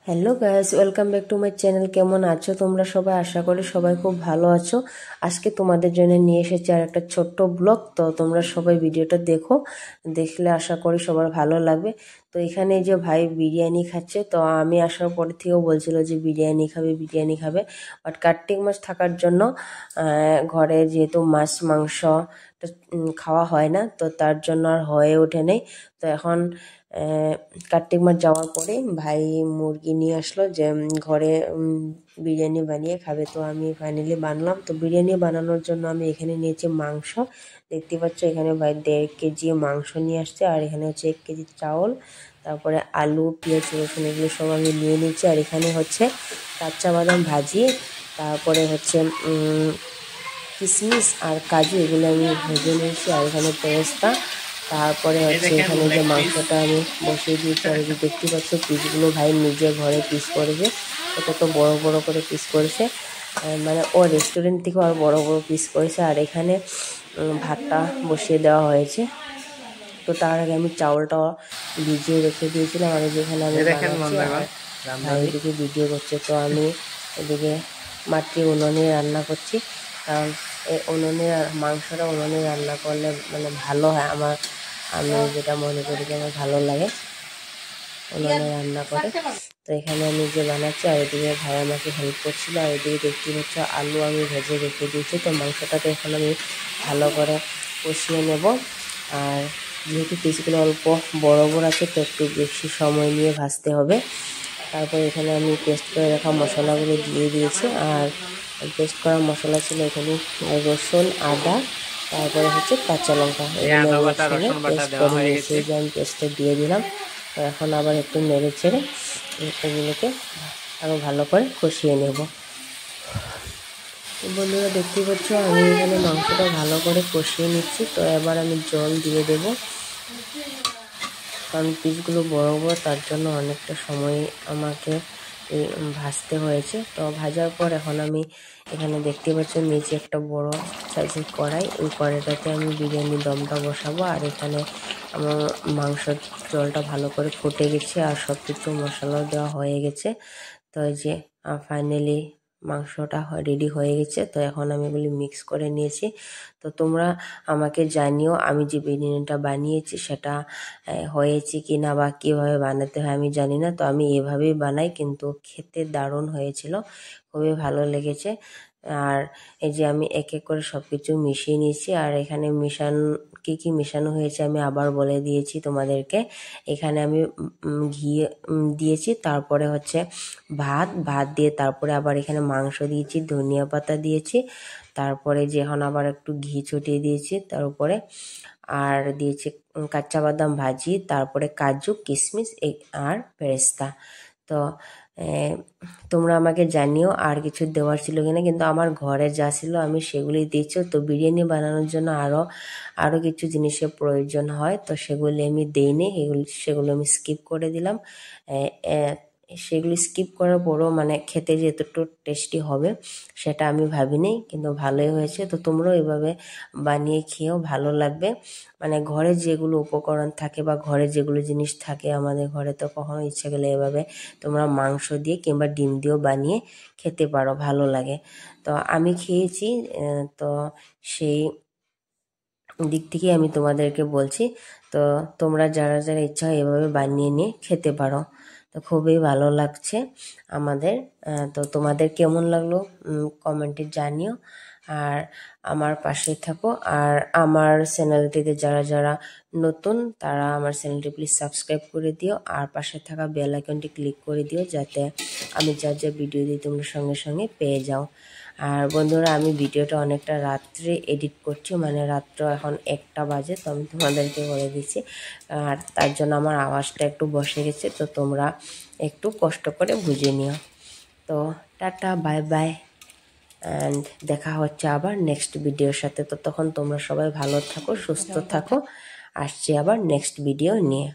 Hello guys, welcome back to my channel. কেমন আছো তোমরা সবাই? আশা করি সবাই খুব ভালো আছো। আজকে তোমাদের জন্য নিয়ে এসেছি আর একটা ছোট্ট ব্লগ। তো তোমরা সবাই ভিডিওটা দেখো, দেখলে আশা করি সবার ভালো লাগবে। তো এখানে যে ভাই বিরিয়ানি খাচ্ছে, তো আমি আসার পর থেকেও বলছিল যে বিরিয়ানি খাবে বিরিয়ানি খাবে, বাট কার্তিক মাস থাকার জন্য ঘরে যেহেতু মাছ মাংস খাওয়া হয় না, তো তার জন্য আর হয়ে ওঠে নেই। তো এখন কার্তিক মাস যাওয়ার পরে ভাই মুরগি নিয়ে আসলো যে ঘরে বিরিয়ানি বানিয়ে খাবে। তো আমি ফাইনালি বানলাম। তো বিরিয়ানি বানানোর জন্য আমি এখানে নিয়েছি মাংস। দেখতে পাচ্ছ এখানে ভাই 1.5 কেজি মাংস নিয়ে আসছে, আর এখানে হচ্ছে 1 কেজি চাউল, তারপরে আলু পেঁয়াজ রসুন এগুলো সব আমি নিয়ে নিচ্ছি। আর এখানে হচ্ছে কাঁচা বাদাম ভাজি, তারপরে হচ্ছে কিশমিশ আর কাজু এগুলো আমি ভেজে নিয়েছি। আর এখানে পেস্তা, তারপরে হচ্ছে এখানে যে মাংসটা আমি বসিয়ে দিয়েছি। আর এই যে দেখতে পাচ্ছ পিসগুলো ভাই নিজে ঘরে পিস করেছে, কত বড় বড় করে পিস করেছে, মানে ও রেস্টুরেন্ট থেকে আর বড় বড় পিস করেছে। আর এখানে ভাতটা বসিয়ে দেওয়া হয়েছে। তো তার আগে আমি চাউলটা ভিজিয়ে রেখে দিয়েছিলাম। আর যেখানে আমি বানাচ্ছি আর ভাই এদিকে ভিডিও করছে। তো আমি এদিকে মাটির উনুনে রান্না করছি, কারণ এই উনুনে মাংসটা উনুনে রান্না করলে মানে ভালো হয় আমার, আমি যেটা মনে করি যে আমার ভালো লাগে উনুনে রান্না করে। তো এখানে আমি যে বানাচ্ছি আর এদিকে ভাই আমাকে হেল্প করছিল। আর এদিকে দেখতে পাচ্ছ আলু আমি ভেজে রেখে দিয়েছি। তো মাংসটাকে এখন আমি ভালো করে কষিয়ে নেব। আর যেহেতু পিসগুলো অল্প বড় বড় আছে, তো একটু বেশি সময় নিয়ে ভাজতে হবে। তারপর এখানে আমি পেস্ট করে রাখা মশলাগুলো দিয়ে দিয়েছি। আর পেস্ট করা মশলা ছিল এখানে রসুন, আদা, তারপরে হচ্ছে কাঁচা লঙ্কা, এগুলো আমি একসঙ্গে পেস্ট করে নিয়েছি। যে আমি পেস্টটা দিয়ে দিলাম। তো এখন আবার একটু নেড়ে ছেড়ে এগুলোকে আরও ভালো করে কষিয়ে নেব। বন্ধুরা দেখতে পাচ্ছ আমি এখানে মাংসটা ভালো করে কষিয়ে নিচ্ছি। তো এবার আমি জল দিয়ে দেব, কারণ পিসগুলো বড় বড়, তার জন্য অনেকটা সময় আমাকে ভাজতে হয়েছে। তো ভাজার পর এখন আমি এখানে দেখতে পাচ্ছি নিচে একটা বড় সাইজের কড়াই, ওই কড়াইটাতে আমি বিরিয়ানির দমটা বসাবো। আর এখানে আমার মাংসের জলটা ভালো করে ফুটে গেছে আর সব কিছু মশলাও দেওয়া হয়ে গেছে। তো এই যে ফাইনালি মাংসটা রেডি হয়ে গেছে। তো এখন আমি এগুলি মিক্স করে নিয়েছি। তো তোমরা আমাকে জানিও আমি যে বিরিয়ানিটা বানিয়েছি সেটা হয়েছে কি না, বা কীভাবে বানাতে হয় আমি জানি না। তো আমি এভাবেই বানাই, কিন্তু খেতে দারুণ হয়েছিল, খুবই ভালো লেগেছে। আর এই যে আমি এক এক করে সব কিছু মিশিয়ে নিয়েছি। আর এখানে কি কি মেশানো হয়েছে আমি আবার বলে দিয়েছি তোমাদেরকে। এখানে আমি ঘি দিয়েছি, তারপরে হচ্ছে ভাত দিয়ে তারপরে আবার এখানে মাংস দিয়েছি, ধনিয়া পাতা দিয়েছি, তারপরে যে এখন আবার একটু ঘি ছড়িয়ে দিয়েছি তার উপরে। আর দিয়েছি কাঁচা বাদাম ভাজি, তারপরে কাজু কিশমিশ আর পেস্তা। তো তোমরা আমাকে জানিও আর কিছু দেওয়ার ছিল কিনা, কিন্তু আমার ঘরে যা ছিল আমি সেগুলি দিয়েছি। তো বিরিয়ানি বানানোর জন্য আরও কিছু জিনিসের প্রয়োজন হয়, তো সেগুলি আমি দিইনি, সেগুলো আমি স্কিপ করে দিলাম। সেগুলি স্কিপ করার পরও মানে খেতে যে এতটুকু টেস্টি হবে সেটা আমি ভাবিনি, কিন্তু ভালোই হয়েছে। তো তোমরাও এভাবে বানিয়ে খেয়েও ভালো লাগবে। মানে ঘরে যেগুলো উপকরণ থাকে বা ঘরে যেগুলো জিনিস থাকে আমাদের ঘরে, তো কখনো ইচ্ছে গেলে এভাবে তোমরা মাংস দিয়ে কিংবা ডিম দিয়েও বানিয়ে খেতে পারো, ভালো লাগে। তো আমি খেয়েছি, তো সেই দিক থেকে আমি তোমাদেরকে বলছি। তো তোমরা যারা যারা ইচ্ছা হয় এভাবে বানিয়ে নিয়ে খেতে পারো। তো খুবই ভালো লাগছে আমাদের। তো তোমাদের কেমন লাগলো কমেন্টে জানিও। আর আমার পাশে থাকো। আর আমার চ্যানেলটিতে যারা যারা নতুন তারা আমার চ্যানেলটি প্লিজ সাবস্ক্রাইব করে দিও, আর পাশে থাকা বেল আইকনটি ক্লিক করে দিও, যাতে আমি যা যা ভিডিও দিই তোমরা সঙ্গে সঙ্গে পেয়ে যাও। আর বন্ধুরা আমি ভিডিওটা অনেকটা রাত্রে এডিট করছি, মানে রাত্র এখন 1টা বাজে, তো আমি তোমাদেরকে বলে দিচ্ছি। আর তার জন্য আমার আওয়াজটা একটু বসে গেছে, তো তোমরা একটু কষ্ট করে বুঝে নিও। তো টাটা, বাই বাই, অ্যান্ড দেখা হচ্ছে আবার নেক্সট ভিডিওর সাথে। তো তখন তোমরা সবাই ভালো থাকো, সুস্থ থাকো। আসছি আবার নেক্সট ভিডিও নিয়ে।